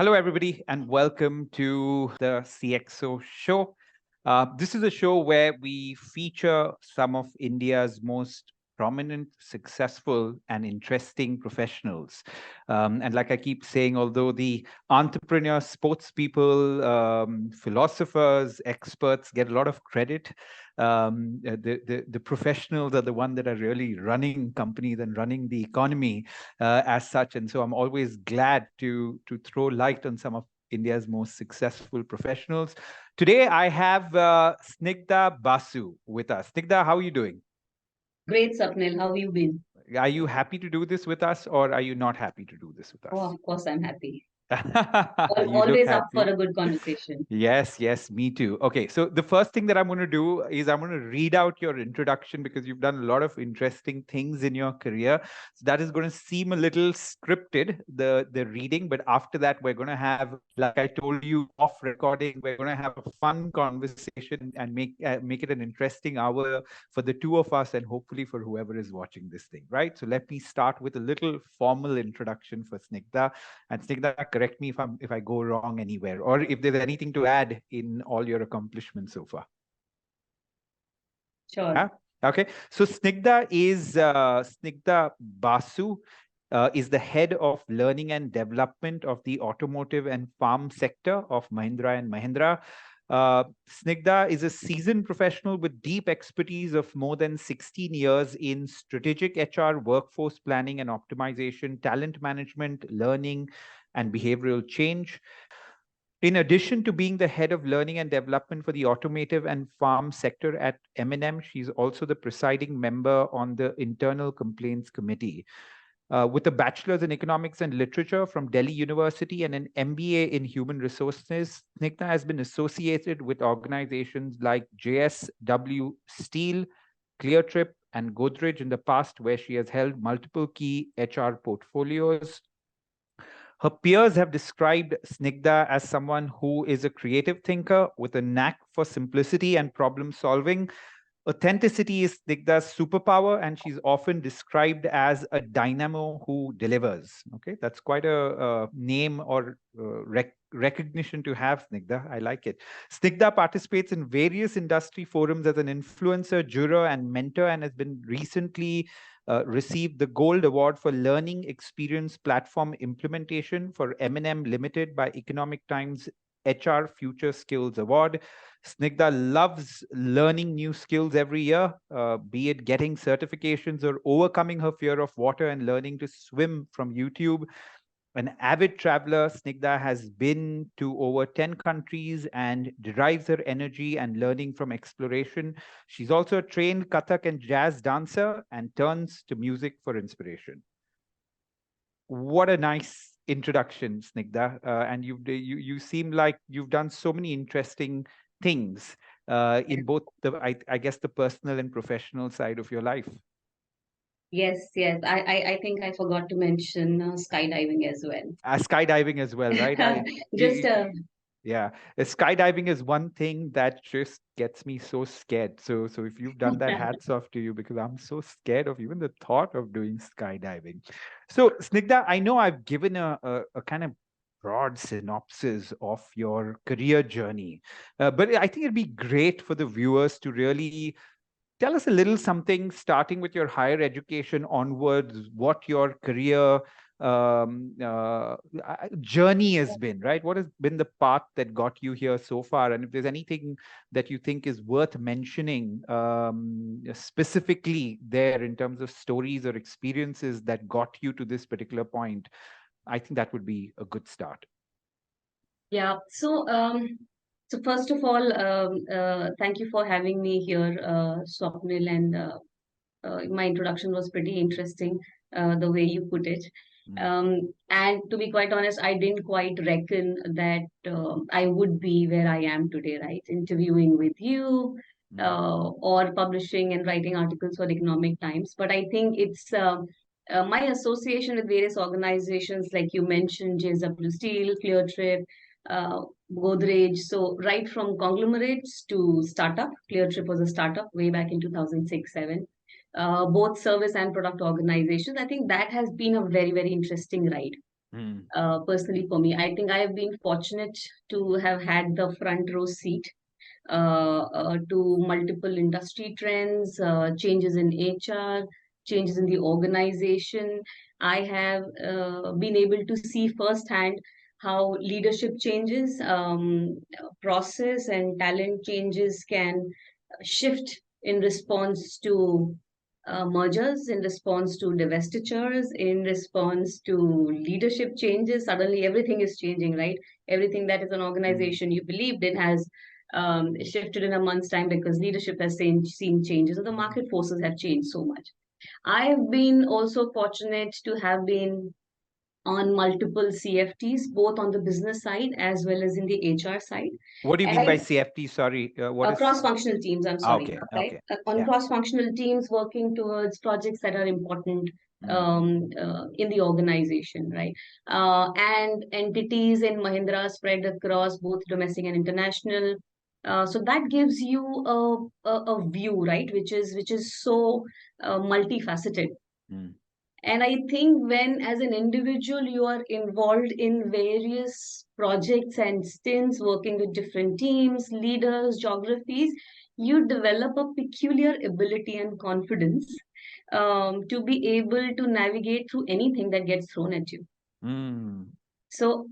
Hello, everybody, and welcome to the CXO show. This is a show where we feature some of India's most prominent, successful, and interesting professionals. And like I keep saying, although the entrepreneurs, sports people, philosophers, experts get a lot of credit, the professionals are the one that are really running companies and running the economy as such. And so I'm always glad to throw light on some of India's most successful professionals. Today, I have Snigdha Basu with us. Snigdha, how are you doing? Great, Sapnil. How have you been? Are you happy to do this with us, or are you not happy to do this with Oh, us? of course, I'm happy. You look Always up for happy. a good conversation. Yes, me too. Okay, so the first thing that I'm going to do is I'm going to read out your introduction because you've done a lot of interesting things in your career. So that is going to seem a little scripted, the reading, but after that, we're going to have, like I told you off recording, we're going to have a fun conversation and make it an interesting hour for the two of us and hopefully for whoever is watching this thing, right? So let me start with a little formal introduction for Snigdha. And Snigdha, correct me if I go wrong anywhere, or if there's anything to add in all your accomplishments so far. Sure. Yeah? Okay. So Snigdha Basu is the head of learning and development of the automotive and farm sector of Mahindra and Mahindra. Snigdha is a seasoned professional with deep expertise of more than 16 years in strategic HR, workforce planning and optimization, talent management, learning, and behavioral change. In addition to being the head of learning and development for the automotive and farm sector at M&M, she's also the presiding member on the Internal Complaints Committee. With a bachelor's in economics and literature from Delhi University and an MBA in human resources, Snigdha has been associated with organizations like JSW Steel, Cleartrip, and Godrej in the past, where she has held multiple key HR portfolios. Her peers have described Snigdha as someone who is a creative thinker with a knack for simplicity and problem solving. Authenticity is Snigdha's superpower, and she's often described as a dynamo who delivers. Okay, that's quite a name or recognition to have, Snigdha. I like it. Snigdha participates in various industry forums as an influencer, juror, and mentor, and has been recently received the Gold Award for Learning Experience Platform Implementation for M&M Limited by Economic Times HR Future Skills Award. Snigdha loves learning new skills every year, be it getting certifications or overcoming her fear of water and learning to swim from YouTube. An avid traveler, Snigdha has been to over 10 countries and derives her energy and learning from exploration. She's also a trained Kathak and jazz dancer and turns to music for inspiration. What a nice introduction, Snigdha. And you seem like you've done so many interesting things in both I guess the personal and professional side of your life. Yes. I think I forgot to mention skydiving as well. Skydiving as well, right? Just Yeah, skydiving is one thing that just gets me so scared. So if you've done that, hats off to you because I'm so scared of even the thought of doing skydiving. So Snigdha, I know I've given a kind of broad synopsis of your career journey, but I think it'd be great for the viewers to really tell us a little something, starting with your higher education onwards, what your career journey has been, right? What has been the path that got you here so far? And if there's anything that you think is worth mentioning specifically there in terms of stories or experiences that got you to this particular point, I think that would be a good start. yeah. So first of all, thank you for having me here, Swapnil, and my introduction was pretty interesting, the way you put it. Mm. And to be quite honest, I didn't quite reckon that I would be where I am today, right? Interviewing with you, Mm. or publishing and writing articles for Economic Times. But I think it's my association with various organizations, like you mentioned, JSW Steel, Cleartrip, uh, Godrej. So right from conglomerates to startup, Cleartrip was a startup way back in 2006-7, both service and product organizations. I think that has been a very, very interesting ride. personally for me. I think I have been fortunate to have had the front row seat to multiple industry trends, changes in HR, changes in the organization. I have been able to see firsthand how leadership changes, process and talent changes can shift in response to mergers, in response to divestitures, in response to leadership changes. Suddenly, everything is changing, right? Everything that is an organization you believed in has shifted in a month's time because leadership has seen changes and the market forces have changed so much. I've been also fortunate to have been on multiple CFTs, both on the business side as well as in the HR side. What do you And mean by CFT? Sorry, what is cross-functional teams, I'm sorry, okay, right? okay. On Yeah. cross-functional teams working towards projects that are important Mm. in the organization, right? And entities in Mahindra spread across both domestic and international. So that gives you a view, right, which is so multifaceted. Mm. And I think when, as an individual, you are involved in various projects and stints, working with different teams, leaders, geographies, you develop a peculiar ability and confidence to be able to navigate through anything that gets thrown at you. Mm. So,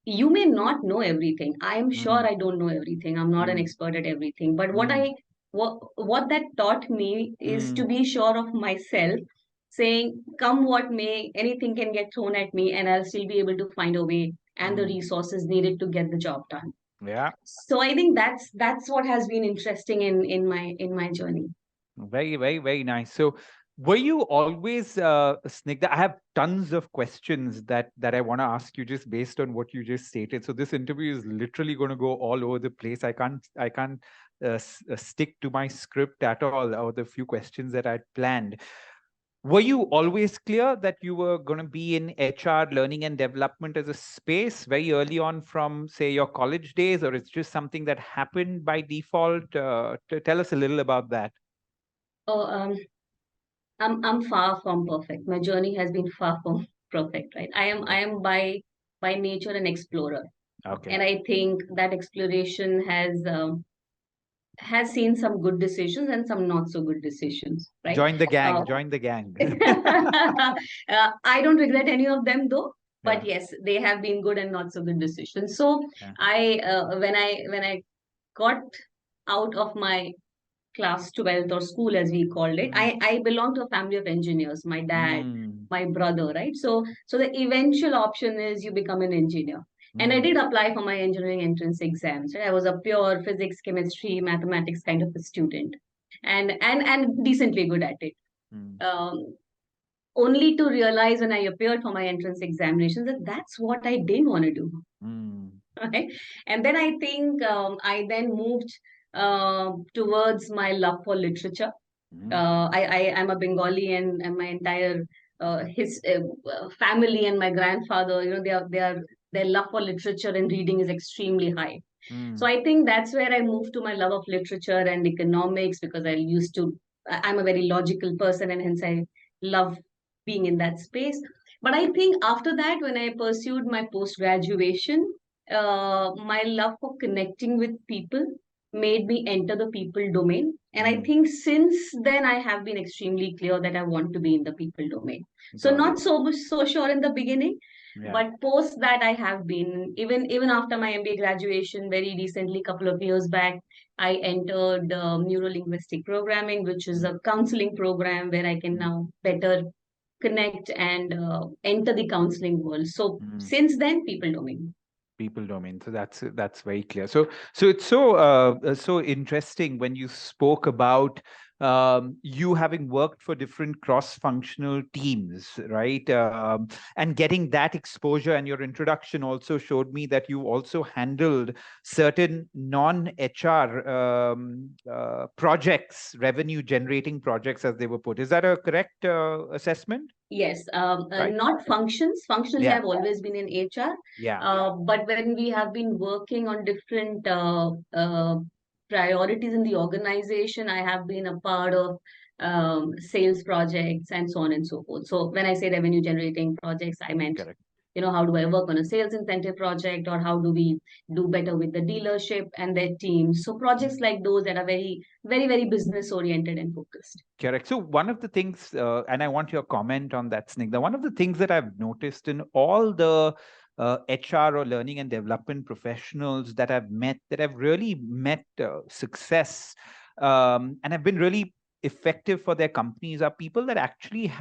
you may not know everything. I am sure Mm. I don't know everything. I'm not an Mm. expert at everything. But Mm. what that taught me is to Mm. be sure of myself, saying, come what may, anything can get thrown at me, and I'll still be able to find a way and the Mm. resources needed to get the job done. Yeah. So I think that's what has been interesting in my journey. Very, very, very nice. So, were you always, Snigdha? I have tons of questions that I want to ask you just based on what you just stated. So, this interview is literally going to go all over the place. I can't stick to my script at all, or the few questions that I'd planned. Were you always clear that you were going to be in HR, learning and development as a space very early on from, say, your college days, or it's just something that happened by default? Tell us a little about that. Oh, I'm far from perfect. My journey has been far from perfect, right? I am by nature an explorer, Okay. and I think that exploration has seen some good decisions and some not so good decisions, right? Join the gang. Uh, Join the gang. I don't regret any of them though, but Yeah. yes, they have been good and not so good decisions. So Yeah. when I got out of my class 12th or school as we called it, Mm. I belong to a family of engineers, my dad, Mm. my brother, right? So the eventual option is you become an engineer, and I Mm. did apply for my engineering entrance exams, right? I was a pure physics, chemistry, mathematics kind of a student, and decently good at it. Mm. um, Only to realize when I appeared for my entrance examinations that that's what I didn't want to do. Mm. Right? And then I think I then moved towards my love for literature. Mm. I'm a Bengali, and my entire his family and my grandfather, their love for literature and reading is extremely high. So Mm. I think that's where I moved to my love of literature and economics, because I'm a very logical person, and hence I love being in that space. But I think after that, when I pursued my post graduation, my love for connecting with people made me enter the people domain. And I Mm. think since then, I have been extremely clear that I want to be in the people domain. So Got it. not so much so sure in the beginning, Yeah. but post that I have been, even after my MBA graduation, very recently, couple of years back, I entered neuro linguistic programming, which is Mm. a counseling program where I can Mm. now better connect and enter the counseling world. So Mm. since then, people domain. People domain. So that's very clear. So it's so interesting when you spoke about you having worked for different cross-functional teams, right? And getting that exposure, and your introduction also showed me that you also handled certain non-HR projects, revenue-generating projects, as they were put. Is that a correct assessment? Yes, Right? not functions. Functionally, Yeah. I've always been in HR. Yeah. But when we have been working on different priorities in the organization, I have been a part of sales projects and so on and so forth. So when I say revenue generating projects, I meant Correct. how do I work on a sales incentive project, or how do we do better with the dealership and their teams? So projects like those that are very, very, very business oriented and focused. Correct. So one of the things, and I want your comment on that, Snigdha, one of the things that I've noticed in all the HR or learning and development professionals that I've met, that have really met success and have been really effective for their companies, are people that actually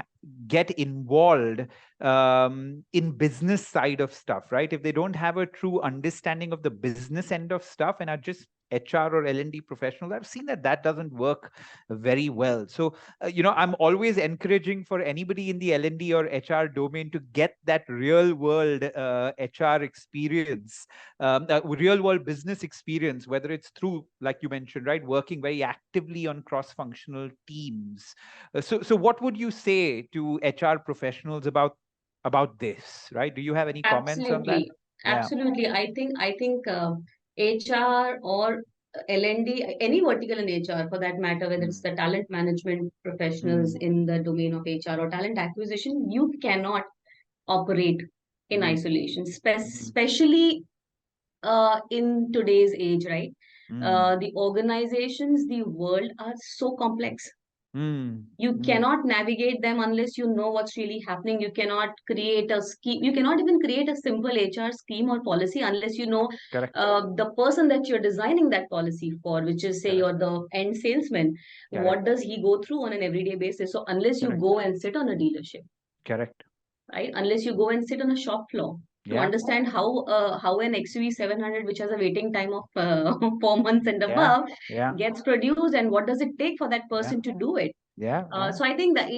get involved in business side of stuff, right? If they don't have a true understanding of the business end of stuff and are just HR or L&D professionals, I've seen that doesn't work very well. So, I'm always encouraging for anybody in the L&D or HR domain to get that real world HR experience, real world business experience, whether it's through, like you mentioned, right, working very actively on cross-functional teams. So what would you say to HR professionals about this, right? Do you have any comments on that? Absolutely. Absolutely. I think HR or L&D, any vertical in HR for that matter, whether it's the talent management professionals in the domain of HR or talent acquisition, you cannot operate in isolation, especially in today's age, right? The organizations, the world are so complex. You cannot navigate them unless you know what's really happening. You cannot create a scheme. You cannot even create a simple HR scheme or policy unless you know Correct. the person that you're designing that policy for, which is, say, you're the end salesman. Correct. What does he go through on an everyday basis? So unless you go and sit on a dealership, Correct. right? Unless you go and sit on a shop floor to understand how an XUV 700, which has a waiting time of 4 months and above, gets produced, and what does it take for that person to do it. So I think that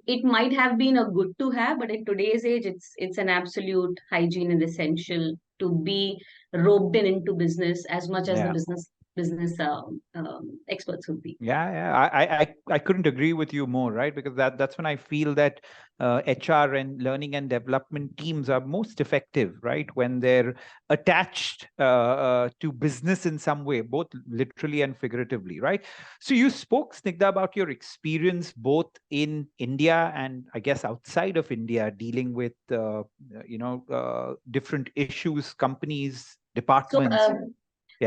it might have been a good to have, but in today's age, it's an absolute hygiene and essential to be roped into business as much as the business experts would be. I couldn't agree with you more, right? Because that's when I feel that HR and learning and development teams are most effective, right? When they're attached to business in some way, both literally and figuratively, right? So you spoke, Snigdha, about your experience both in India and I guess outside of India, dealing with different issues, companies, departments.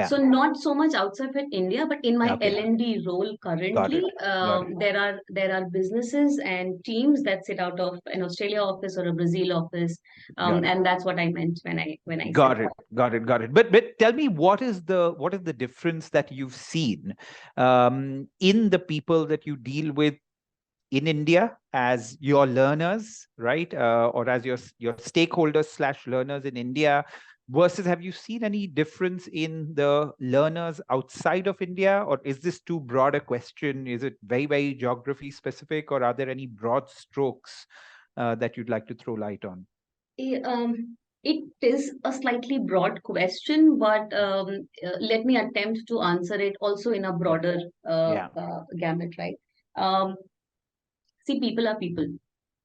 So not so much outside of India, but in my L&D role currently, there are businesses and teams that sit out of an Australia office or a Brazil office, and that's what I meant when I got said it. But tell me, what is the difference that you've seen in the people that you deal with in India as your learners, right, or as your stakeholders / learners in India, versus have you seen any difference in the learners outside of India? Or is this too broad a question? Is it very, very geography specific, or are there any broad strokes that you'd like to throw light on? It is a slightly broad question, but let me attempt to answer it also in a broader gamut, right? See, people are people.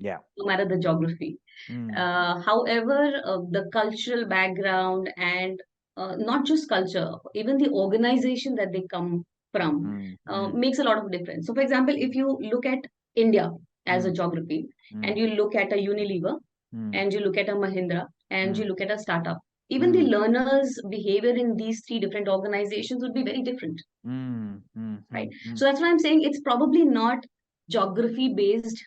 No matter the geography. However, the cultural background and not just culture, even the organization that they come from makes a lot of difference. So, for example, if you look at India as a geography, and you look at a Unilever, and you look at a Mahindra, and you look at a startup, even the learners' behavior in these three different organizations would be very different. Right? So that's why I'm saying it's probably not geography-based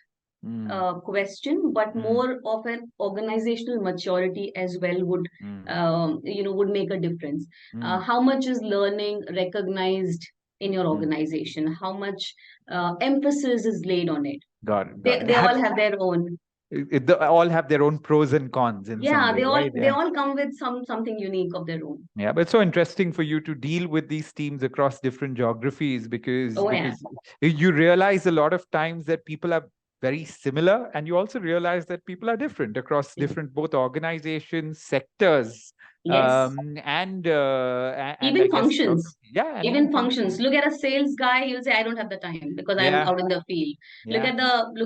question, but more of an organizational maturity as well would make a difference. How much is learning recognized in your organization? How much emphasis is laid on it? Got it. They all have their own. They all have their own pros and cons in some way, they all come with something unique of their own. But it's so interesting for you to deal with these teams across different geographies because you realize a lot of times that people are very similar, and you also realize that people are different across different both organizations, sectors, and even functions. And even functions. Look at a sales guy; he'll say, "I don't have the time because I'm out in the field." Look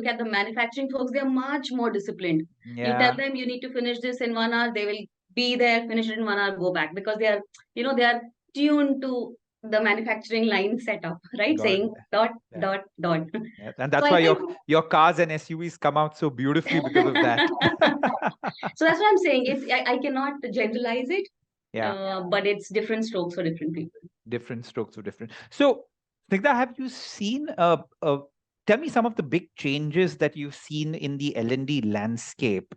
at the manufacturing folks; they are much more disciplined. You tell them you need to finish this in 1 hour, they will be there, finish it in 1 hour, go back, because they are tuned to the manufacturing line setup, right? Got Saying it. dot, Yeah. dot, dot. Yeah. And So that's I why think your cars and SUVs come out so beautifully because of that. so that's what I'm saying. I cannot generalize it, Yeah. but it's different strokes for different people. Different strokes for different. So, Snigdha, have you seen, tell me some of the big changes that you've seen in the L&D landscape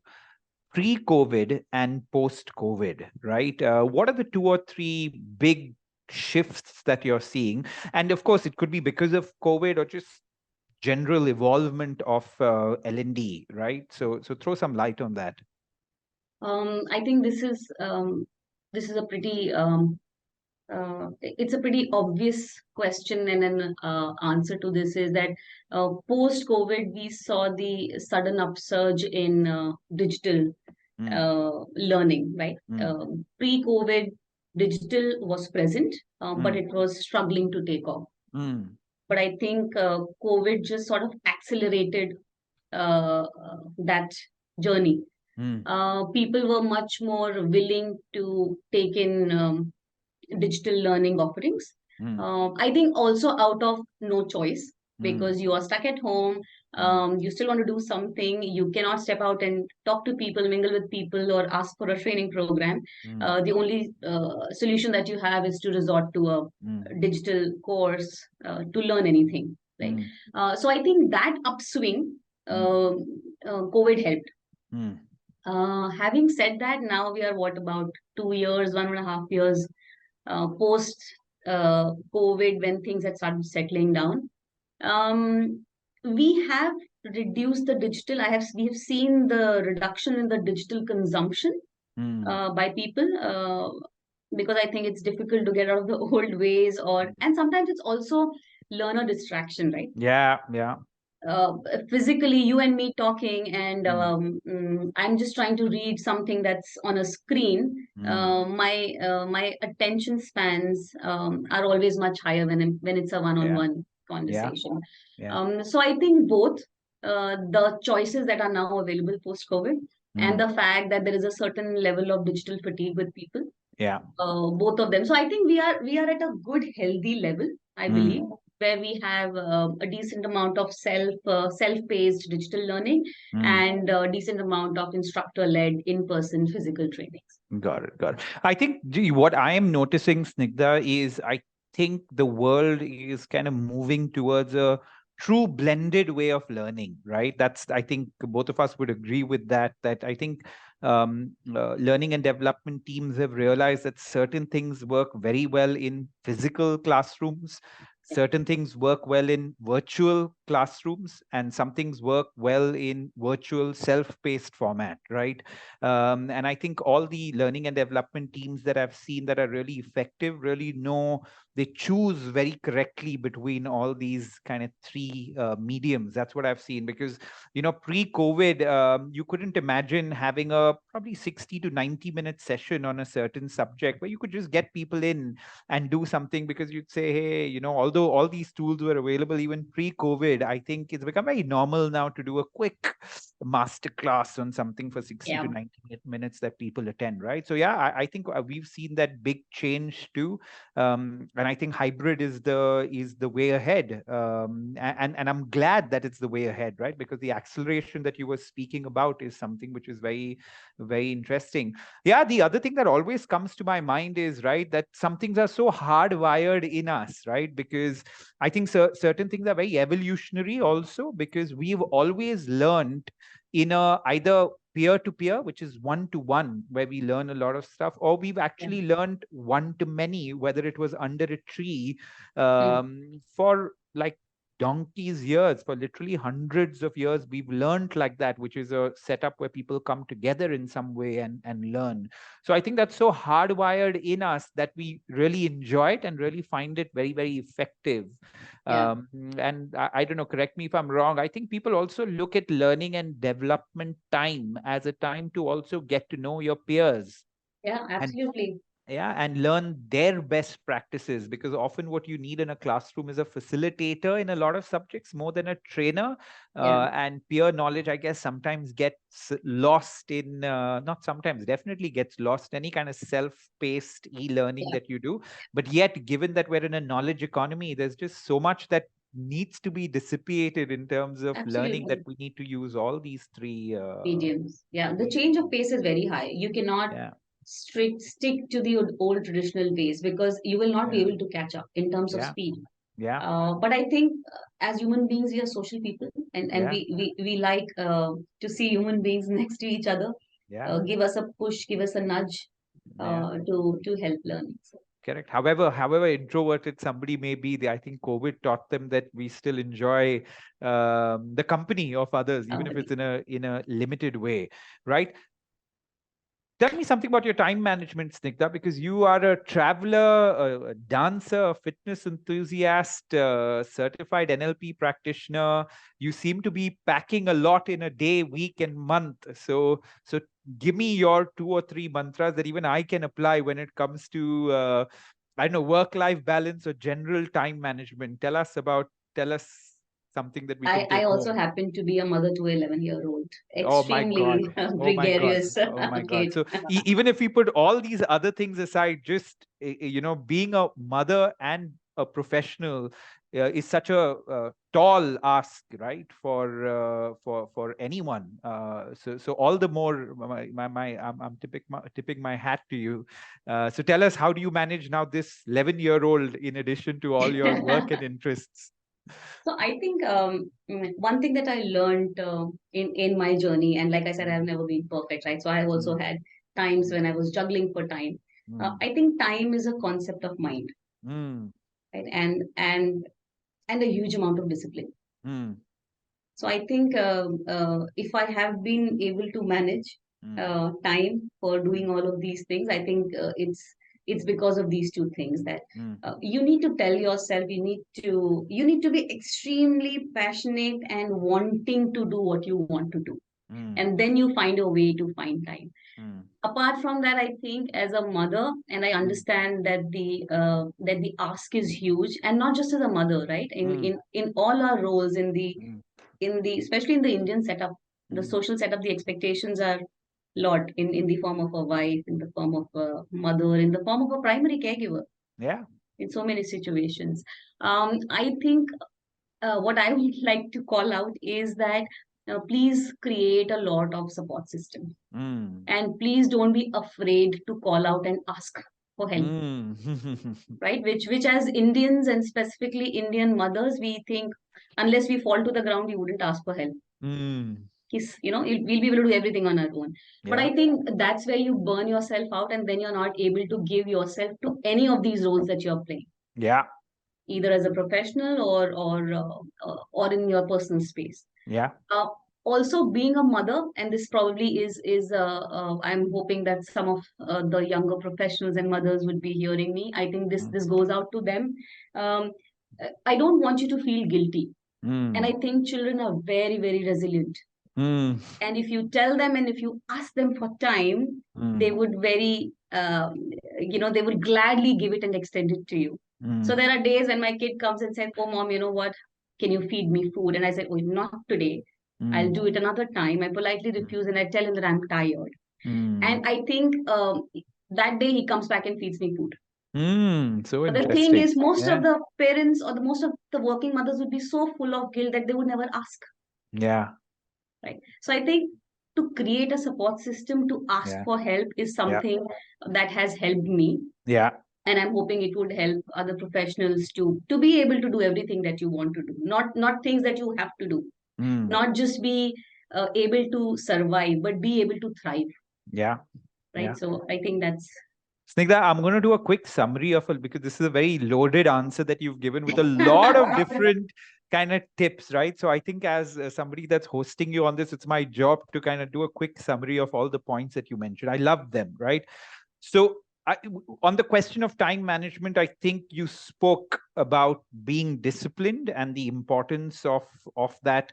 pre-COVID and post-COVID, right? What are the 2 or 3 big shifts that you're seeing? And of course, it could be because of COVID or just general evolvement of L&D, right? So throw some light on that. I think this is a pretty it's a pretty obvious question, and an answer to this is that post COVID we saw the sudden upsurge in digital learning, right? Pre COVID, digital was present, but it was struggling to take off. But I think COVID just sort of accelerated that journey. People were much more willing to take in digital learning offerings. I think also out of no choice, because you are stuck at home. You still want to do something. You cannot step out and talk to people, mingle with people, or ask for a training program. The only solution that you have is to resort to a digital course to learn anything. Right. So I think that upswing, COVID helped. Having said that, now we are what, about 2 years, 1.5 years post COVID, when things had started settling down. We have reduced the digital. We have seen the reduction in the digital consumption by people, because I think it's difficult to get out of the old ways, and sometimes it's also learner distraction, right? Yeah. Physically, you and me talking, and I'm just trying to read something that's on a screen. My attention spans are always much higher when it's a one-on-one conversation. So I think both the choices that are now available post COVID and the fact that there is a certain level of digital fatigue with people. Both of them. So I think we are at a good, healthy level, I believe, where we have a decent amount of self-paced digital learning and a decent amount of instructor-led in-person physical trainings. Got it. I think what I am noticing, Snigdha, is I think the world is kind of moving towards a true blended way of learning, right? I think both of us would agree with that I think learning and development teams have realized that certain things work very well in physical classrooms, certain things work well in virtual classrooms, and some things work well in virtual self-paced format, right? And I think all the learning and development teams that I've seen that are really effective really know they choose very correctly between all these kind of 3 mediums. That's what I've seen, because pre-COVID, you couldn't imagine having a probably 60 to 90-minute session on a certain subject where you could just get people in and do something, because you'd say, hey, although all these tools were available even pre-COVID, I think it's become very normal now to do a quick master class on something for 60 to 90 minutes that people attend, right? So I think we've seen that big change too, and I think hybrid is the way ahead, and I'm glad that it's the way ahead, right? Because the acceleration that you were speaking about is something which is very, very interesting. The other thing that always comes to my mind is, right, that some things are so hardwired in us, right? Because I think certain things are very evolutionary also, because we've always learned in either peer-to-peer, which is one-to-one, where we learn a lot of stuff, or we've actually learned one-to-many, whether it was under a tree for like donkey's years, for literally hundreds of years, we've learned like that, which is a setup where people come together in some way and learn. So I think that's so hardwired in us that we really enjoy it and really find it very, very effective. And I don't know, correct me if I'm wrong, I think people also look at learning and development time as a time to also get to know your peers. Yeah, absolutely. Yeah, and learn their best practices, because often what you need in a classroom is a facilitator in a lot of subjects more than a trainer. Yeah, And peer knowledge, I guess, sometimes gets lost in, not sometimes, definitely gets lost any kind of self-paced e-learning yeah, that you do. But yet, given that we're in a knowledge economy, there's just so much that needs to be dissipated in terms of learning, that absolutely. we need to use all these three. Mediums. Yeah, the Three change of pace is very high. You cannot yeah, stick to the old traditional ways because you will not be yeah, able to catch up in terms of yeah, speed. yeah, But I think as human beings, we are social people, and yeah, we like to see human beings next to each other. yeah, Give us a push, give us a nudge yeah. to help learning. So, Correct. However introverted somebody may be, I think COVID taught them that we still enjoy the company of others, even if somebody. it's in a limited way, right? Tell me something about your time management, Snigdha, because you are a traveler, a dancer, a fitness enthusiast, certified NLP practitioner. You seem to be packing a lot in a day, week, and month. So give me your 2 or 3 mantras that even I can apply when it comes to, I don't know, work-life balance or general time management. Tell us something that we can I take also home. happen to be a mother to 11-year-old, Oh my God. extremely Oh my God. gregarious Oh my God. kid. So even if we put all these other things aside, just, being a mother and a professional is such a tall ask, right? For anyone. So all the more, I'm tipping my hat to you. So tell us, how do you manage now this 11-year-old in addition to all your work and interests? So I think one thing that I learned in my journey, and like I said, I've Mm, never been perfect, right? So I also mm, had times mm, when I was juggling for time. mm, I think time is a concept of mind, mm, right? And a huge amount of discipline. mm, So I think if I have been able to manage mm, time for mm. doing all of these things, I think it's because of these two things that Mm, you need to tell yourself you need to be extremely passionate and wanting to do what you want to do, mm, and then you find a way to find time. mm, Apart from that, I think as a mother, and I mm, understand that the ask is huge, and not just as a mother, right? mm, In all our roles mm, in the especially in the Indian setup, the mm. social setup, the expectations are lot in the form of a wife, in the form of a mother, in the form of a primary caregiver Yeah. in so many situations. I think what I would like to call out is that please create a lot of support system, Mm, and please don't be afraid to call out and ask for help, mm, right? Which as Indians, and specifically Indian mothers, we think unless we fall to the ground, we wouldn't ask for help. mm. We'll be able to do everything on our own. But Yeah. I think that's where you burn yourself out, and then you're not able to give yourself to any of these roles that you're playing, Yeah. either as a professional or in your personal space. Yeah. uh, Also being a mother, and this probably is I'm hoping that some of the younger professionals and mothers would be hearing me. I think Mm, this goes out to them. um, I don't want you to feel guilty, and I mm, think children are very, very resilient, mm, and if you tell them and if you ask them for time, they mm, would very they would gladly give it and extend it to you. So mm, there are days when my kid comes and says, "Oh mom, you know what, can you feed me food?" And I said, "Oh, not today, I'll mm, do it another time." I politely mm, refuse and I tell him that I'm tired, mm, and I think that day he comes back and feeds me food. mm. So But the thing interesting. is, most of Yeah. the parents or the most of the working mothers would be so full of guilt that they would never ask, Yeah. right? So I think to create a support system to ask Yeah. for help is Yeah. something that has helped me, Yeah. and I'm hoping it would help other professionals to be able to do everything that you want to do, not things that you have to do, Mm, not just be able to survive, but be able to thrive, yeah. right? Yeah. So I think that's Snigdha, I'm going to do a quick summary of it, because this is a very loaded answer that you've given with a lot of different kind of tips, right? So I think as somebody that's hosting you on this, it's my job to kind of do a quick summary of all the points that you mentioned. I love them, right? So on the question of time management, I think you spoke about being disciplined and the importance of that.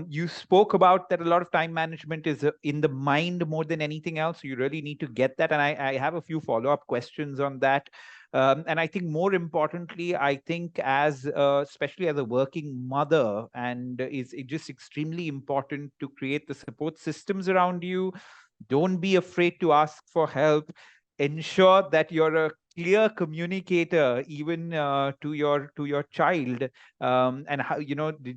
You spoke about that a lot of time management is in the mind more than anything else. You really need to get that. And I have a few follow-up questions on that. And I think more importantly, I think as especially as a working mother, and is it just extremely important to create the support systems around you. Don't be afraid to ask for help. Ensure that you're a clear communicator even to your child, and how,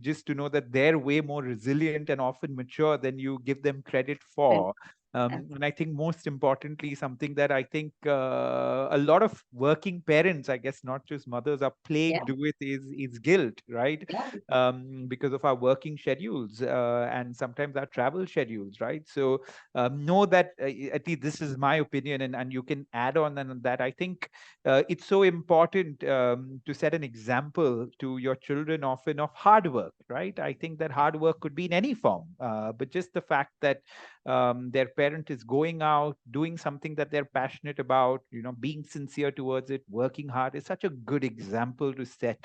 just to know that they're way more resilient and often mature than you give them credit Well, for. yeah, And I think most importantly, something that I think a lot of working parents, I guess not just mothers, are yeah, plagued with is guilt, right? yeah, Because of our working schedules, and sometimes our travel schedules, right? So know that, at least this is my opinion, and you can add on and that. I think it's so important to set an example to your children often of hard work, right? I think that hard work could be in any form, but just the fact that their parent is going out, doing something that they're passionate about, being sincere towards it, working hard, is such a good example to set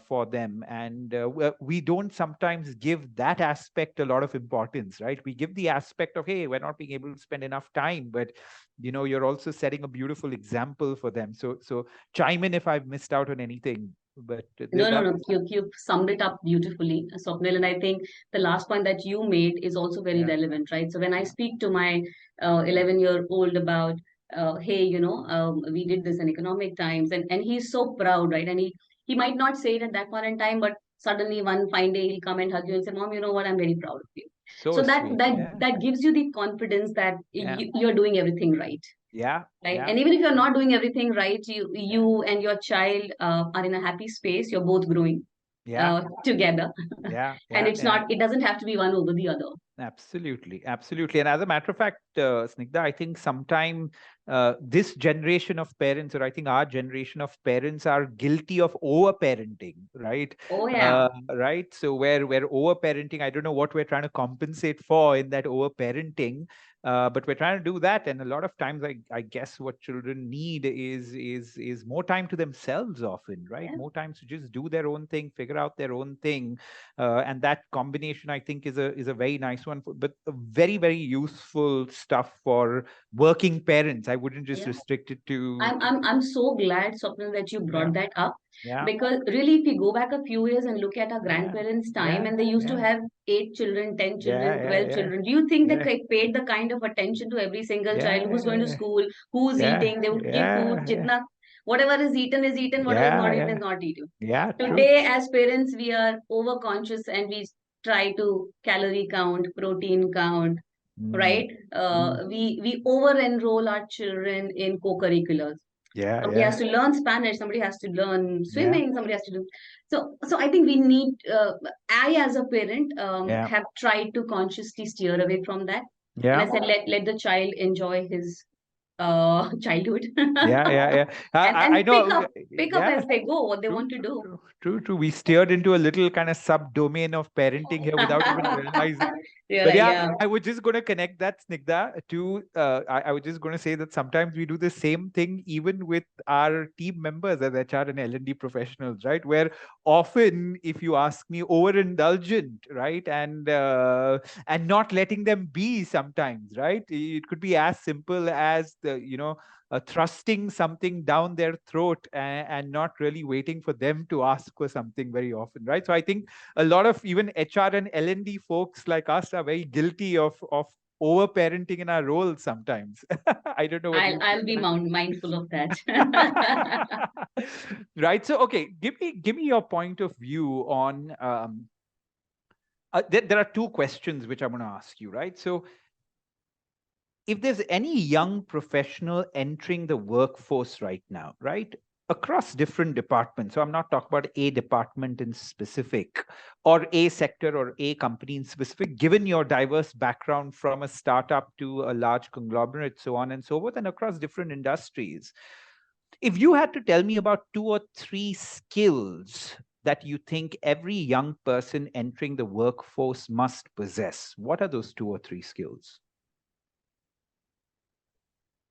for them. And we don't sometimes give that aspect a lot of importance, right? We give the aspect of, hey, we're not being able to spend enough time, but you're also setting a beautiful example for them. So chime in if I've missed out on anything. But No, no, that no. You summed it up beautifully, Swapnil. And I think the last point that you made is also very yeah, relevant, right? So when I yeah, speak to my yeah, 11-year-old about, hey, we did this in economic times, and he's so proud, right? And he might not say it at that point in time, but suddenly one fine day he'll come and hug you and say, Mom, you know what? I'm very proud of you. so So that sweet. that Yeah, that gives you the confidence that yeah, you're doing everything right. yeah, Right. yeah, And even if you're yeah, not doing everything right, you yeah, you and your child are in a happy space. You're both growing yeah, together. yeah, And yeah, yeah. it doesn't have to be one over the other. Absolutely, absolutely. And as a matter of fact, Snigdha, I think sometime this generation of parents, or I think our generation of parents, are guilty of over-parenting, right? Oh, yeah. Right. So where we're over-parenting, I don't know what we're trying to compensate for in that over-parenting, but we're trying to do that. And a lot of times, I guess what children need is more time to themselves often, right? Yeah. More time to just do their own thing, figure out their own thing, and that combination, I think, is a very nice one, but a very, very useful stuff for working parents. I wouldn't just Yeah. restrict it to I'm so glad, Swapnil, that you yeah, brought that up. yeah, Because really, if we go back a few years and look at our yeah, grandparents' time, yeah, and they used to yeah, have 8 children, 10 yeah, children, yeah, 12 yeah, children, do you think they yeah, paid the kind of attention to every single child, who's going to yeah, school, who's yeah, eating? They would give food, yeah, jitna, whatever is eaten, whatever is yeah, not eaten yeah, is not eaten. yeah, true. Today, as parents, we are over conscious and we try to calorie count, protein count, Mm, right? mm, We over enroll our children in co-curriculars. yeah, Somebody has yeah, to learn Spanish, somebody has to learn yeah, swimming, somebody has to do. So I think we need. I, as a parent, yeah, have tried to consciously steer away from that, and I yeah. said, let the child enjoy his childhood, Yeah, yeah, yeah. I and know. pick up Yeah, as they go what they true, want to true, do. true, true, true. We steered into a little kind of subdomain of parenting here without even realizing. You're But like, yeah, yeah. I was just going to connect that, Snigdha, to. I was just going to say that sometimes we do the same thing even with our team members as HR and L&D professionals, right? Where often, if you ask me, overindulgent, right, and not letting them be sometimes, right? It could be as simple as thrusting something down their throat, and not really waiting for them to ask for something very often, right? So I think a lot of even HR and L&D folks like us are very guilty of over parenting in our roles sometimes. I don't know what you I'll think. be mindful of that. Right. So okay, give me your point of view on there are two questions which I'm going to ask you, right? So if there's any young professional entering the workforce right now, right, across different departments, so I'm not talking about a department in specific or a sector or a company in specific, given your diverse background from a startup to a large conglomerate, so on and so forth, and across different industries, if you had to tell me about two or three skills that you think every young person entering the workforce must possess, what are those two or three skills?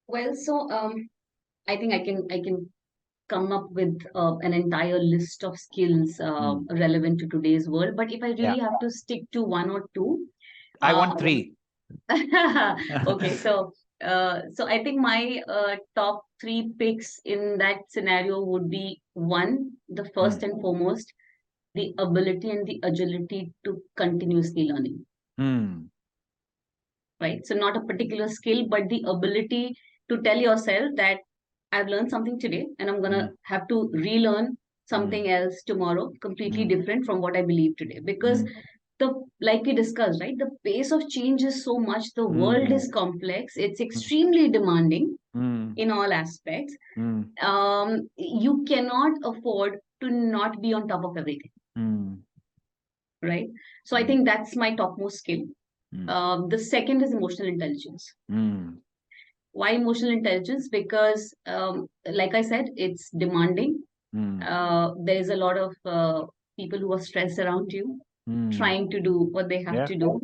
Well, so I think I can come up with an entire list of skills relevant to today's world. But if I really have to stick to one or two, I want three. okay, so I think my top three picks in that scenario would be one, the first and foremost, the ability and the agility to continuously learning. Right? So not a particular skill, but the ability to tell yourself that I've learned something today and I'm gonna have to relearn something else tomorrow, completely different from what I believe today. Because like we discussed, right? The pace of change is so much, the world is complex, it's extremely demanding in all aspects. You cannot afford to not be on top of everything. Right? So I think that's my topmost skill. The second is emotional intelligence. Why emotional intelligence? Because, like I said, it's demanding. There's a lot of people who are stressed around you, trying to do what they have to do.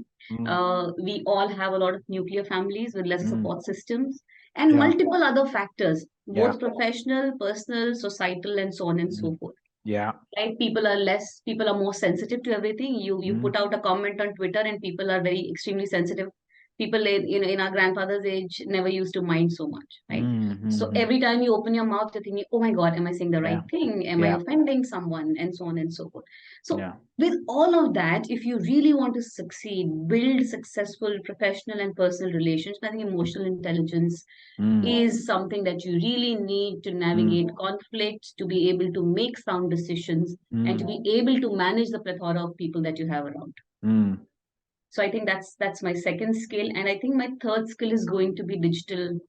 We all have a lot of nuclear families with less support systems and multiple other factors, both professional, personal, societal, and so on and so forth. Right? People are more sensitive to everything. You put out a comment on Twitter and people are very extremely sensitive. People in our grandfather's age never used to mind so much, right? So every time you open your mouth, you're thinking, oh my God, am I saying the right thing? Am I offending someone? And so on and so forth. So with all of that, if you really want to succeed, build successful professional and personal relations, I think emotional intelligence is something that you really need to navigate conflict, to be able to make sound decisions, and to be able to manage the plethora of people that you have around. So I think that's my second skill, and I think my third skill is going to be digital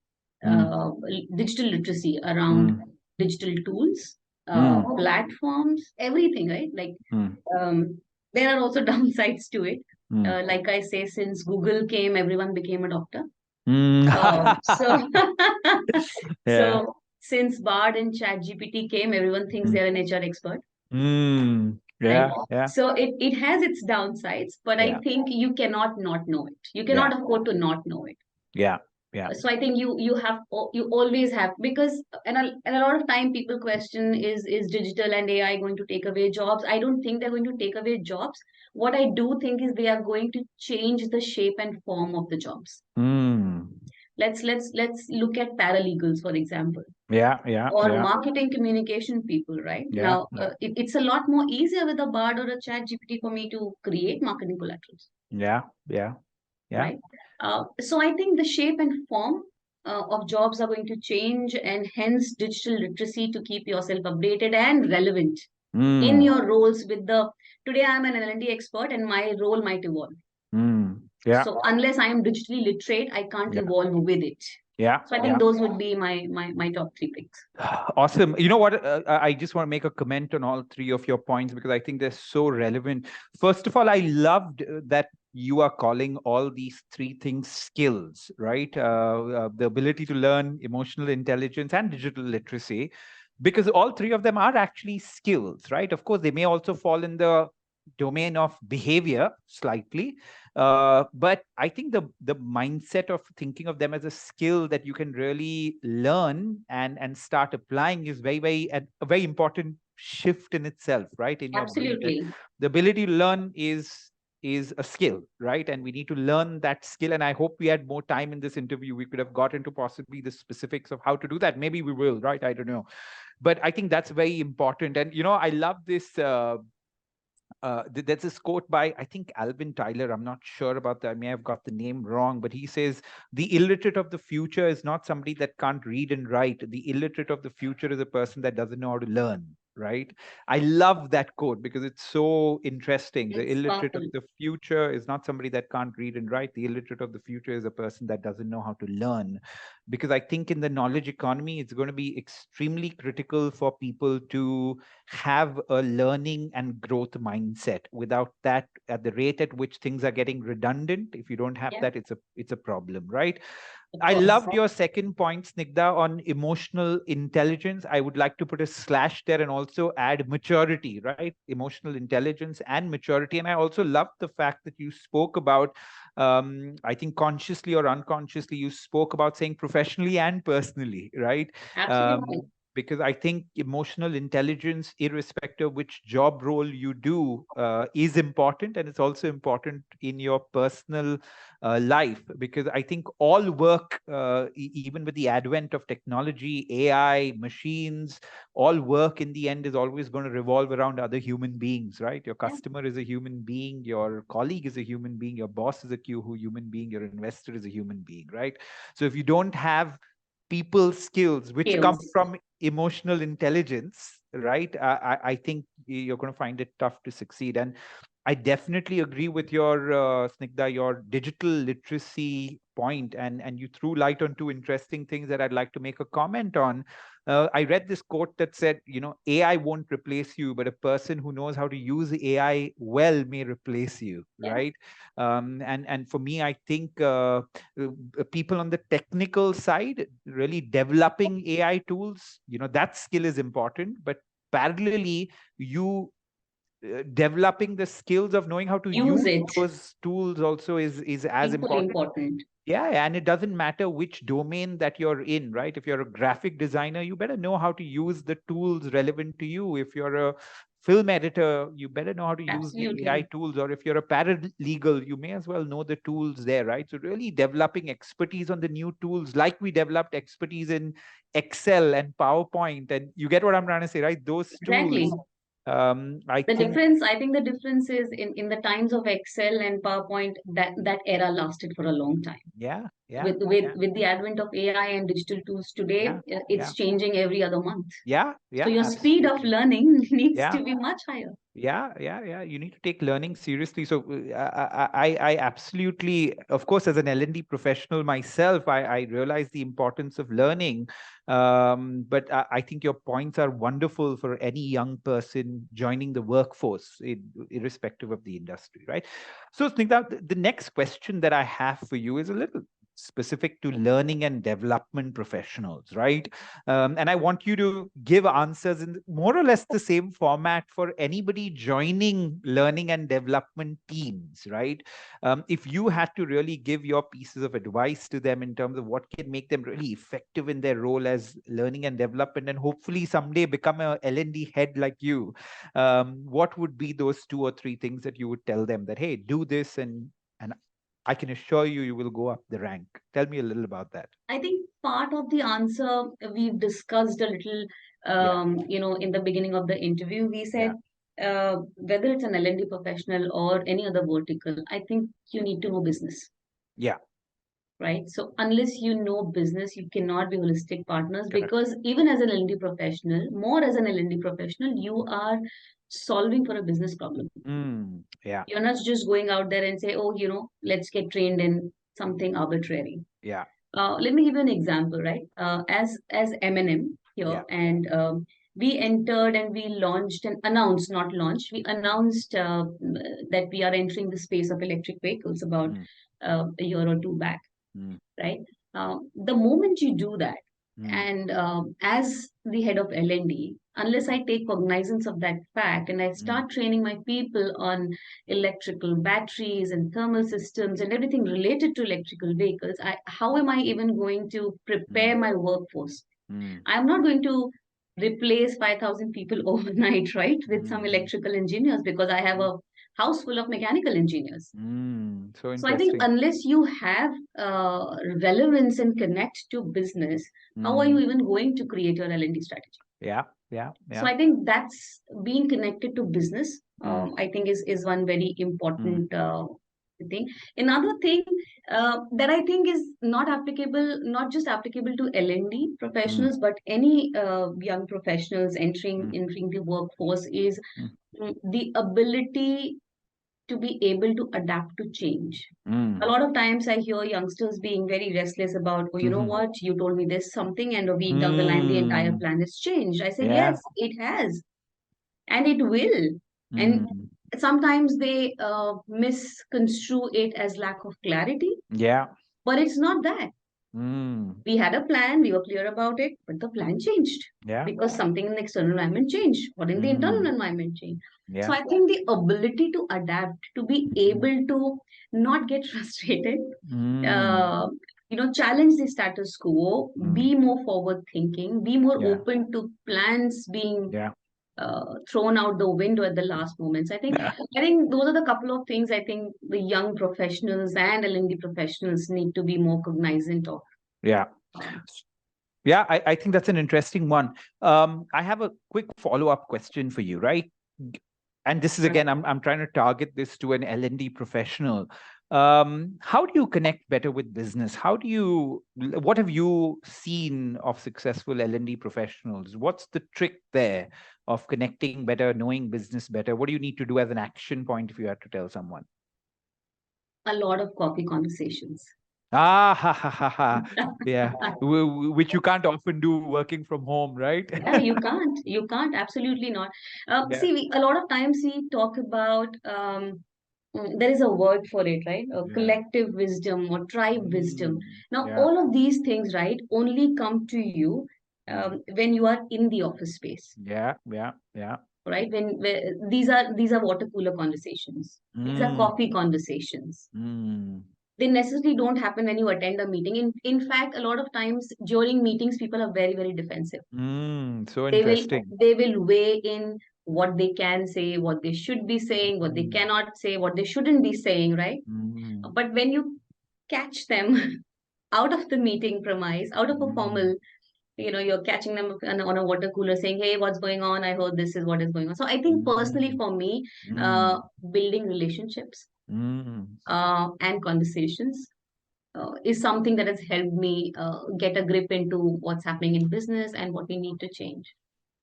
literacy around digital tools, platforms, everything, right? Like there are also downsides to it. Like I say, since Google came, everyone became a doctor. So so since Bard and ChatGPT came, everyone thinks they're an HR expert. Right? So it has its downsides, but I think you cannot not know it. You cannot afford to not know it. So I think you always have, because and a lot of time people question, is digital and AI going to take away jobs? I don't think they're going to take away jobs. What I do think is they are going to change the shape and form of the jobs. Let's look at paralegals, for example. Or marketing communication people, right? Now, it's a lot more easier with a Bard or a Chat GPT for me to create marketing collaterals. Right? So I think the shape and form of jobs are going to change, and hence digital literacy to keep yourself updated and relevant in your roles with today I'm an L&D expert and my role might evolve. So unless I am digitally literate, I can't evolve with it. So I think those would be my top three picks. Awesome. You know what? I just want to make a comment on all three of your points because I think they're so relevant. First of all, I loved that you are calling all these three things skills, right? The ability to learn, emotional intelligence, and digital literacy, because all three of them are actually skills, right? Of course, they may also fall in the domain of behavior slightly, but I think the mindset of thinking of them as a skill that you can really learn and start applying is a very important shift in itself, right? In your Absolutely. the ability to learn is a skill, right? And we need to learn that skill. And I hope we had more time in this interview. We could have got into possibly the specifics of how to do that. Maybe we will, right? I don't know. But I think that's very important. And, I love this. There's this quote by, I think, Alvin Tyler. I'm not sure about that. I may have got the name wrong, but he says, the illiterate of the future is not somebody that can't read and write. The illiterate of the future is a person that doesn't know how to learn. Right? I love that quote because it's so interesting. The illiterate of the future is not somebody that can't read and write. The illiterate of the future is a person that doesn't know how to learn. Because I think in the knowledge economy, it's going to be extremely critical for people to have a learning and growth mindset. Without that, at the rate at which things are getting redundant, if you don't have that, it's a problem, right? I loved your second point, Snigdha, on emotional intelligence. I would like to put a slash there and also add maturity, right? Emotional intelligence and maturity. And I also loved the fact that you spoke about, I think consciously or unconsciously, you spoke about saying professionally and personally, right? Absolutely. because I think emotional intelligence, irrespective of which job role you do, is important, and it's also important in your personal life. Because I think all work, even with the advent of technology, AI, machines, all work in the end is always going to revolve around other human beings, right? Your Yeah. customer is a human being, your colleague is a human being, your boss is a human being, your investor is a human being, right? So if you don't have people skills which come Skills. from emotional intelligence, right? I think you're going to find it tough to succeed. And I definitely agree with your Snigdha, your digital literacy point, and you threw light on two interesting things that I'd like to make a comment on. I read this quote that said, AI won't replace you, but a person who knows how to use AI well may replace you, Yeah. right? And for me, I think people on the technical side really developing AI tools, that skill is important, but parallelly, you developing the skills of knowing how to use Use it. those tools also is as Equally important. important. Yeah, and it doesn't matter which domain that you're in, right? If you're a graphic designer, you better know how to use the tools relevant to you. If you're a film editor, you better know how to use the AI Absolutely. tools. Or if you're a paralegal, you may as well know the tools there, right? So really developing expertise on the new tools, like we developed expertise in Excel and PowerPoint. And you get what I'm trying to say, right? Those Exactly. tools, I The think, difference, I think the difference is in the times of Excel and PowerPoint, that era lasted for a long time. yeah, yeah, With the advent of AI and digital tools today, yeah, yeah, it's changing every other month. yeah, So yeah, your speed of absolutely. learning needs Yeah. to be much higher. Yeah, yeah, yeah. You need to take learning seriously. So I absolutely, of course, as an L&D professional myself, I realize the importance of learning. But I think your points are wonderful for any young person joining the workforce, irrespective of the industry, right? So, Snigdha, the next question that I have for you is a little specific to learning and development professionals, right? And I want you to give answers in more or less the same format for anybody joining learning and development teams, right? If you had to really give your pieces of advice to them in terms of what can make them really effective in their role as learning and development, and hopefully someday become a L&D head like you, what would be those two or three things that you would tell them that, hey, do this, and I can assure you, you will go up the rank. Tell me a little about that. I think part of the answer we've discussed a little, Yeah, in the beginning of the interview. We yeah, said whether it's an L&D professional or any other vertical, I think you need to know business, yeah. right? So unless you know business, you cannot be holistic partners, Correct. because even as an L&D professional, more as an L&D professional, you are solving for a business problem. Yeah, You're not just going out there and say, oh, let's get trained in something arbitrary. yeah, Let me give you an example, right? As M&M here, yeah. and we entered and we launched and announced, not launched, we announced that we are entering the space of electric vehicles about Mm, a year or two back, mm, right? The moment you do that, mm, and as the head of L&D, unless I take cognizance of that fact and I mm, start training my people on electrical batteries and thermal systems and everything related to electrical vehicles, how am I even going to mm, prepare my workforce? mm, I'm not going to replace 5,000 people overnight, right, with some mm, electrical engineers, because I have mm, a house full of mechanical engineers. So So I think interesting. unless you have relevance and connect to business, how are you Mm, even going to create your L&D strategy? yeah, yeah, So yeah. I think that's being connected to business. Mm, I think is one very mm, important thing. Another thing that I think is not applicable, not just applicable to L&D mm, professionals, but any young professionals mm, entering the workforce, is mm, the ability to be able to adapt to change. A mm, lot of times I hear youngsters being very restless about, oh, you know mhm, what, you told me this something, and a week down the line, the entire mm, plan has changed. I say, yeah. yes, it has, and it will. And Mm, sometimes they misconstrue it as lack of clarity, yeah. but it's not that. Mm, We had a plan, we were clear about it, but the plan changed yeah. because something in the external environment changed, what in the internal Mm, environment changed. So yeah. I think the ability to adapt, to be Mm, able to not get frustrated, mm, uh, challenge the status quo, be more forward thinking, be more Yeah. open to plans being Yeah. thrown out the window at the last moments. I think those are the couple of things I think the young professionals and L&D professionals need to be more cognizant of. Yeah. Um, Yeah, I think that's an interesting one. I have a quick follow-up question for you, right? And this is again, I'm trying to target this to an L&D professional. How do you connect better with business? What have you seen of successful L&D professionals? What's the trick there of connecting better, knowing business better? What do you need to do as an action point if you had to tell someone? a lot of coffee conversations. Ah, ha, ha, ha, ha. Yeah, which you can't often do working from home, right? Yeah, you can't, absolutely not. Yeah. See, a lot of times we talk about, there is a word for it, right? Yeah. Collective wisdom or tribe wisdom. Now, Yeah. all of these things, right, only come to you when you are in the office space, Yeah. Yeah. Yeah. right? These are water cooler conversations. These are Mm, coffee conversations. mm, They necessarily don't happen when you attend a meeting. In fact, a lot of times during meetings, people are very, very defensive. so they will interesting. they will weigh in what they can say, what they should be saying, what they Mm, cannot say, what they shouldn't be saying, right? mm, But when you catch them out of the meeting premise, out of a mm, formal, you're catching them on a water cooler saying, hey, what's going on, I heard this is what is going on. So I think personally mm, for me, mm, building relationships mm. and conversations is something that has helped me get a grip into what's happening in business and what we need to change.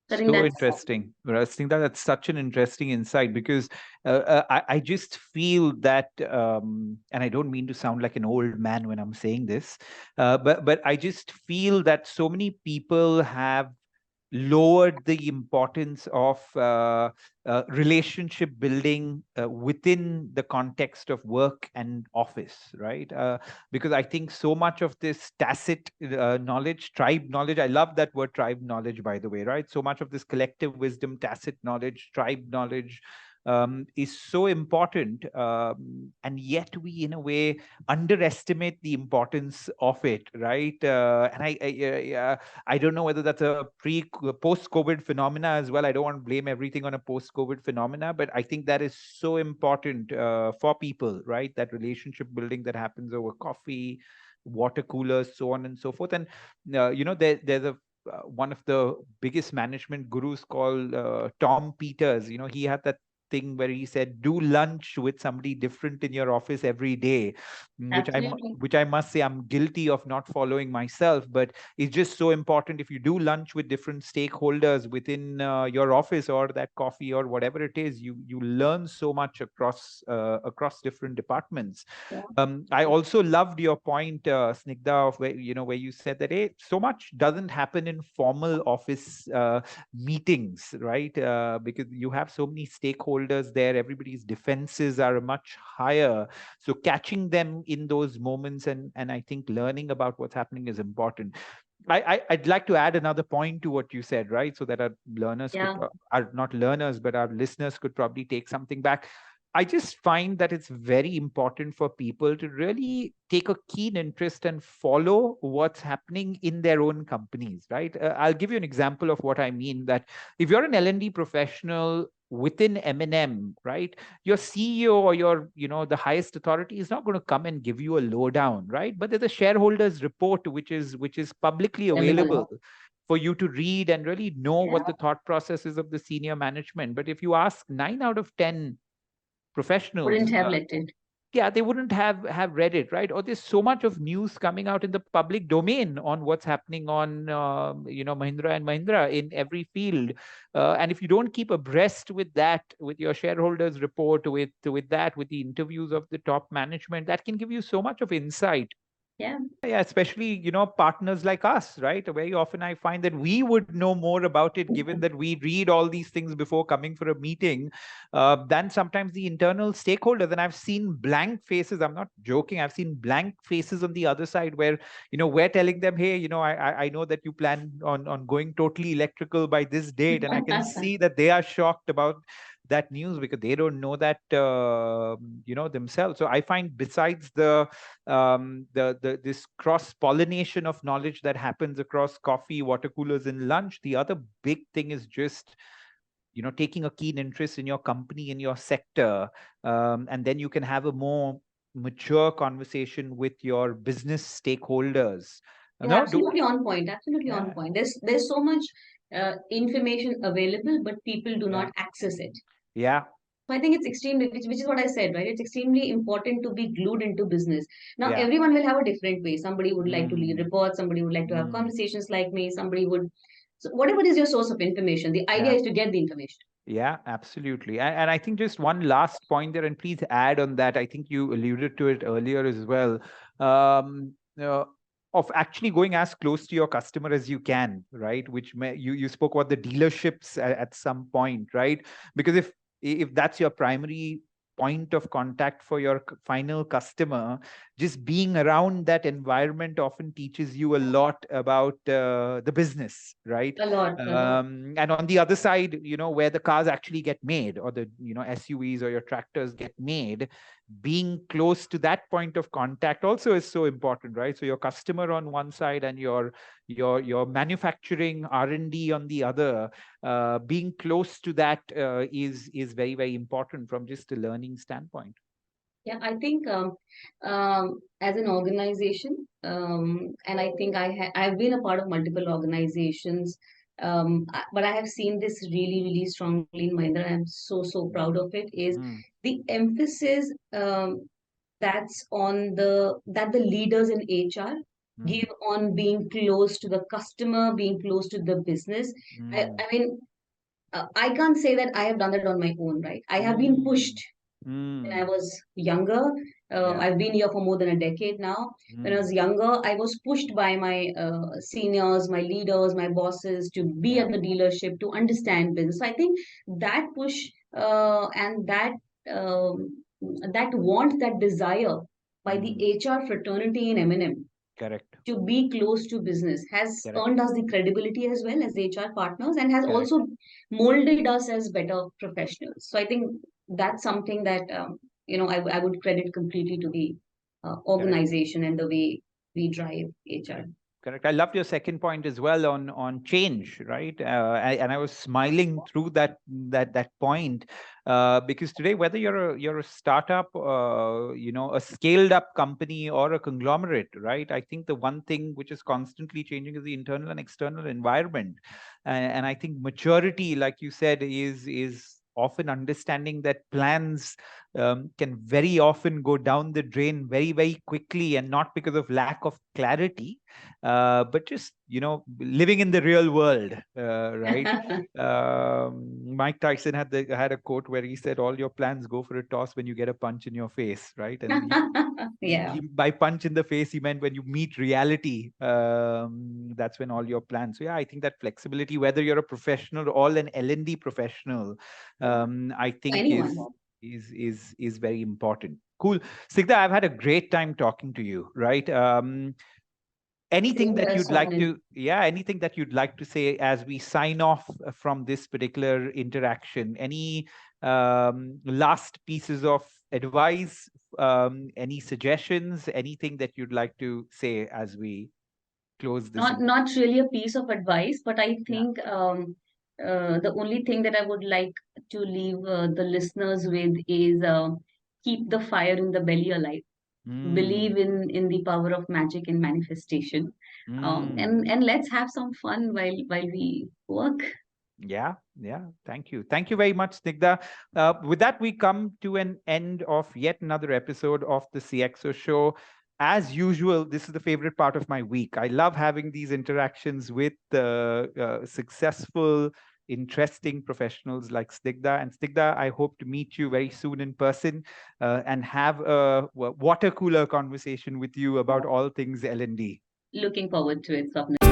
So I think So that's interesting. I think that that's such an interesting insight because I just feel that, and I don't mean to sound like an old man when I'm saying this, but I just feel that so many people have lowered the importance of relationship building within the context of work and office, right? Because I think so much of this tacit knowledge, tribe knowledge, I love that word tribe knowledge, by the way, right? So much of this collective wisdom, tacit knowledge, tribe knowledge is so important. And yet we, in a way, underestimate the importance of it, right? And I don't know whether that's a post-COVID phenomena as well. I don't want to blame everything on a post-COVID phenomena, but I think that is so important for people, right? That relationship building that happens over coffee, water coolers, so on and so forth. And there's a one of the biggest management gurus called Tom Peters. He had that thing where he said, do lunch with somebody different in your office every day, absolutely. which I must say I'm guilty of not following myself, but it's just so important. If you do lunch with different stakeholders within your office or that coffee or whatever it is, you learn so much across different departments. Yeah. I also loved your point, Snigdha, of where you said that, hey, so much doesn't happen in formal office meetings, right? Because you have so many stakeholders there, everybody's defenses are much higher. So catching them in those moments and I think learning about what's happening is important. I'd like to add another point to what you said, right? So that our learners Yeah. are not learners, but our listeners could probably take something back. I just find that it's very important for people to really take a keen interest and follow what's happening in their own companies, right? I'll give you an example of what I mean. That if you're an L&D professional within M&M, right, your CEO or the highest authority is not going to come and give you a lowdown, right? But there's a shareholders report which is publicly available for you to read and really know Yeah. what the thought process is of the senior management. But if you ask 9 out of 10 Wouldn't professionals, have let it. yeah, they wouldn't have read it, right? Or there's so much of news coming out in the public domain on what's happening on Mahindra and Mahindra in every field, and if you don't keep abreast with that, with your shareholders report, with the interviews of the top management, that can give you so much of insight. Yeah. Yeah, especially, partners like us, right? Very often I find that we would know more about it, given that we read all these things before coming for a meeting, than sometimes the internal stakeholders. And I've seen blank faces. I'm not joking. I've seen blank faces on the other side where, we're telling them, hey, I know that you plan on going totally electrical by this date. And I can see that they are shocked about that news because they don't know that themselves. So I find besides the this cross pollination of knowledge that happens across coffee, water coolers, and lunch, the other big thing is just taking a keen interest in your company, in your sector, and then you can have a more mature conversation with your business stakeholders. Yeah, No, do absolutely on point. Absolutely on yeah, point. There's so much information available, but people do yeah, not access it. yeah, So I think it's extremely, which is what I said, right? It's extremely important to be glued into business. Now, yeah. everyone will have a different way. Somebody would like to lead Mm, reports, somebody would like to have mm, conversations like me, somebody would. So, whatever is your source of information, the idea yeah. is to get the information. Yeah, absolutely. And I think just one last point there, and please add on that. I think you alluded to it earlier as well, um, uh, of actually going as close to your customer as you can, right? You spoke about the dealerships at some point, right? Because if that's your primary point of contact for your final customer, just being around that environment often teaches you a lot about the business, right? A lot, a lot. And on the other side, where the cars actually get made, or the SUVs or your tractors get made, being close to that point of contact also is so important, right? So your customer on one side and your manufacturing R&D on the other, being close to that is very, very important from just a learning standpoint. Yeah, I think as an organization, and I think I've been a part of multiple organizations, but I have seen this really, really strongly in Mahindra. I'm so proud of it. Is Mm, the emphasis that the leaders in HR mm, give on being close to the customer, being close to the business. mm, I mean, I can't say that I have done that on my own, right? I have been pushed mm, when I mm, was younger. yeah. I've been here for more than a decade now. When I Mm, was younger, I was pushed by my seniors, my leaders, my bosses to be yeah. at the dealership to understand business. So I think that push and that want, that desire by the Mm, HR fraternity in M&M correct. to be close to business has Correct. earned us the credibility as well as HR partners and has Correct. also molded us as better professionals. So I think that's something that I would credit completely to the Correct. organization and the way we drive HR. Correct. Correct. I loved your second point as well on change, right? And I was smiling through that point because today, whether you're a startup, a scaled up company or a conglomerate, right? I think the one thing which is constantly changing is the internal and external environment, and I think maturity, like you said, is often understanding that plans can very often go down the drain very, very quickly, and not because of lack of clarity, but just living in the real world, right? Mike Tyson had a quote where he said, "All your plans go for a toss when you get a punch in your face," right? And Yeah. by punch in the face, he meant when you meet reality, that's when all your plans. So yeah, I think that flexibility, whether you're a professional or an L&D professional, I think Anyone. is very important. Cool. Sigda, I've had a great time talking to you, right? Anything that you'd like Sonal. to anything that you'd like to say as we sign off from this particular interaction? Any last pieces of advice, any suggestions, anything that you'd like to say as we close this Not really a piece of advice, but I yeah. think the only thing that I would like to leave the listeners with is keep the fire in the belly alive. Mm, Believe in the power of magic and manifestation, mm. and let's have some fun while we work. Yeah, yeah. Thank you very much, Snigdha. With that, we come to an end of yet another episode of the CXO show. As usual, this is the favorite part of my week. I love having these interactions with successful, interesting professionals like Snigdha. And Snigdha, I hope to meet you very soon in person and have a water cooler conversation with you about all things L&D. Looking forward to it, Swapnil.